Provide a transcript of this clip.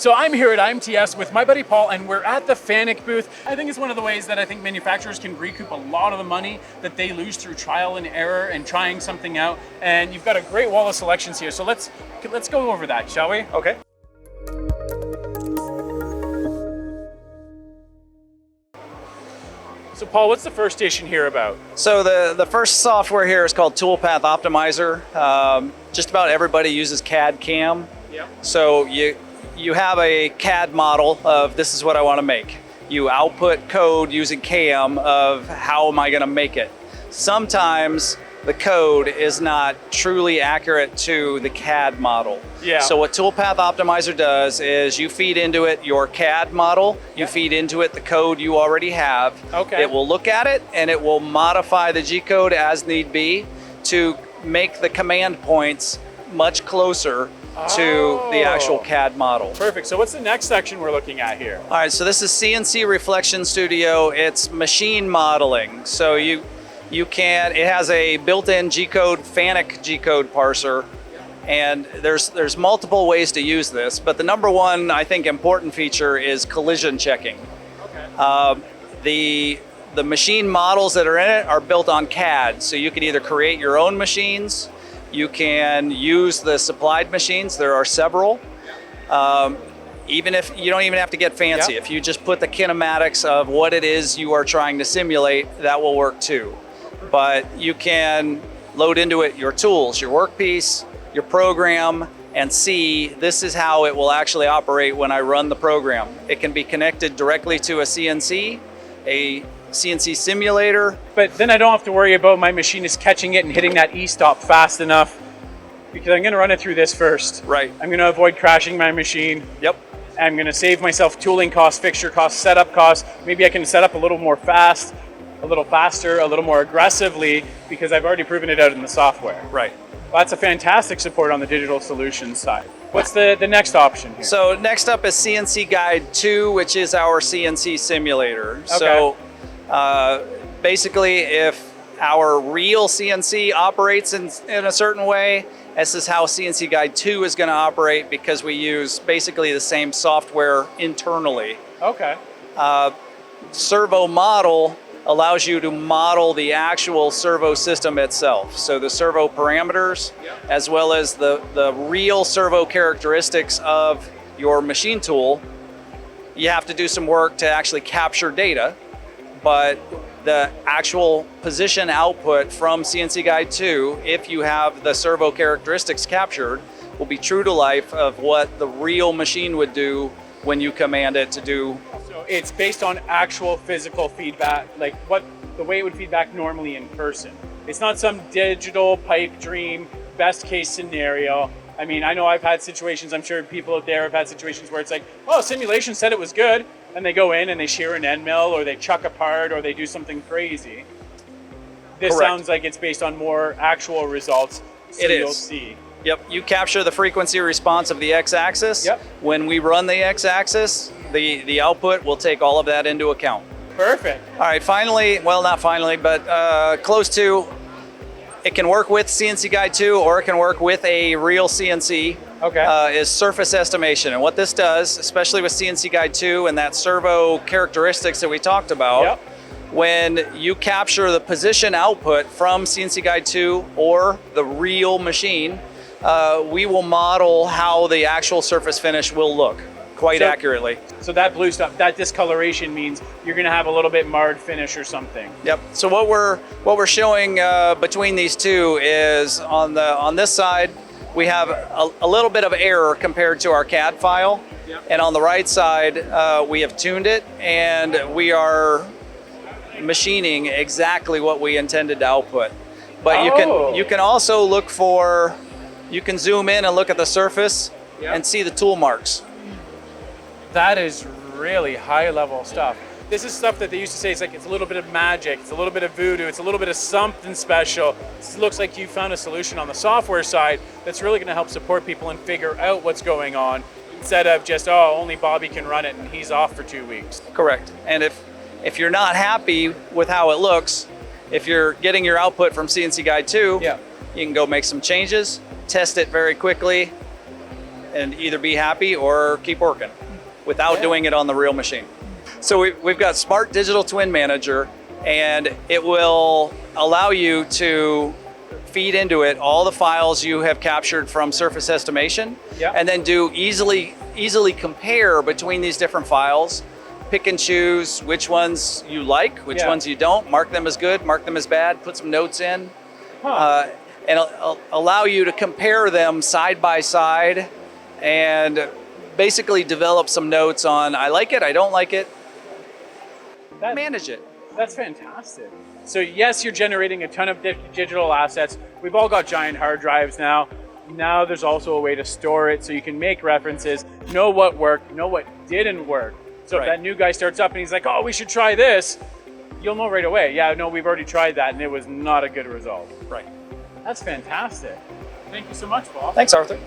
So I'm here at IMTS with my buddy Paul, and we're at the Fanuc booth. I think it's one of the ways that I think manufacturers can recoup a lot of the money that they lose through trial and error and trying something out. And you've got a great wall of selections here. So let's go over that, shall we? Okay. So Paul, what's the first station here about? So the first software here is called Tool Path Optimizer. Just about everybody uses CAD CAM. Yeah. So you have a CAD model of this is what I want to make. You output code using CAM of how am I going to make it. Sometimes the code is not truly accurate to the CAD model. Yeah. So what Tool Path Optimizer does is you feed into it your CAD model, you feed into it the code you already have. Okay. It will look at it and it will modify the G code as need be to make the command points much closer to the actual CAD model. Perfect. So what's the next section we're looking at here? All right, so this is CNC Reflection Studio. It's machine modeling. So it has a built-in G-code, Fanuc G-code parser, and there's multiple ways to use this, but the number one, I think, important feature is collision checking. Okay. The machine models that are in it are built on CAD, so you can either create your own machines, you can use the supplied machines, there are several. Even if you don't even have to get fancy, if you just put the kinematics of what it is you are trying to simulate, that will work too. But you can load into it your tools, your workpiece, your program, and see this is how it will actually operate when I run the program. It can be connected directly to a CNC simulator. But then I don't have to worry about my machinist catching it and hitting that E-stop fast enough, because I'm going to run it through this first. Right. I'm going to avoid crashing my machine. Yep. I'm going to save myself tooling costs, fixture costs, setup costs. Maybe I can set up a little more fast, a little faster, a little more aggressively, because I've already proven it out in the software. Right. Well, that's a fantastic support on the digital solutions side. What's the next option here? So next up is CNC Guide 2, which is our CNC simulator. Okay. So basically, if our real CNC operates in a certain way, this is how CNC Guide 2 is going to operate, because we use basically the same software internally. Okay. Servo Model allows you to model the actual servo system itself. So the servo parameters, as well as the real servo characteristics of your machine tool. You have to do some work to actually capture data, but the actual position output from CNC Guide 2, if you have the servo characteristics captured, will be true to life of what the real machine would do when you command it to do. So it's based on actual physical feedback, like the way it would feedback normally in person. It's not some digital pipe dream, best case scenario. I mean, I know I've had situations, I'm sure people out there have had situations where it's like, oh, simulation said it was good, and they go in and they shear an end mill, or they chuck a part, or they do something crazy. This Correct. sounds like it's based on more actual results, so It is. you'll see. Yep, you capture the frequency response of the x-axis. Yep. When we run the x-axis, the output will take all of that into account. Perfect. All right, finally, well, not finally, but close to, it can work with CNC Guide 2, or it can work with a real CNC. Okay. Is surface estimation. And what this does, especially with CNC Guide 2 and that servo characteristics that we talked about, Yep. when you capture the position output from CNC Guide 2 or the real machine, we will model how the actual surface finish will look quite accurately. So that blue stuff, that discoloration means you're going to have a little bit marred finish or something. Yep. So what we're showing between these two is on this side we have a little bit of error compared to our CAD file, and on the right side we have tuned it and we are machining exactly what we intended to output. But you can also look for, you can zoom in and look at the surface and see the tool marks. That is really high level stuff. This is stuff that they used to say, it's like, it's a little bit of magic, it's a little bit of voodoo, it's a little bit of something special. This looks like you found a solution on the software side that's really going to help support people and figure out what's going on, instead of just, oh, only Bobby can run it and he's off for 2 weeks. Correct. And if you're not happy with how it looks, if you're getting your output from CNC Guide 2, you can go make some changes, test it very quickly, and either be happy or keep working without doing it on the real machine. So we've got Smart Digital Twin Manager, and it will allow you to feed into it all the files you have captured from surface estimation, and then do easily compare between these different files, pick and choose which ones you like, which ones you don't, mark them as good, mark them as bad, put some notes in, and allow you to compare them side by side and basically develop some notes on I like it, I don't like it, manage it. That's fantastic. So yes, you're generating a ton of digital assets. We've all got giant hard drives now. Now there's also a way to store it so you can make references, know what worked, know what didn't work. So if that new guy starts up and he's like, oh, we should try this, you'll know right away. Yeah, no, we've already tried that and it was not a good result. Right. That's fantastic. Thank you so much, Paul. Thanks, Arthur.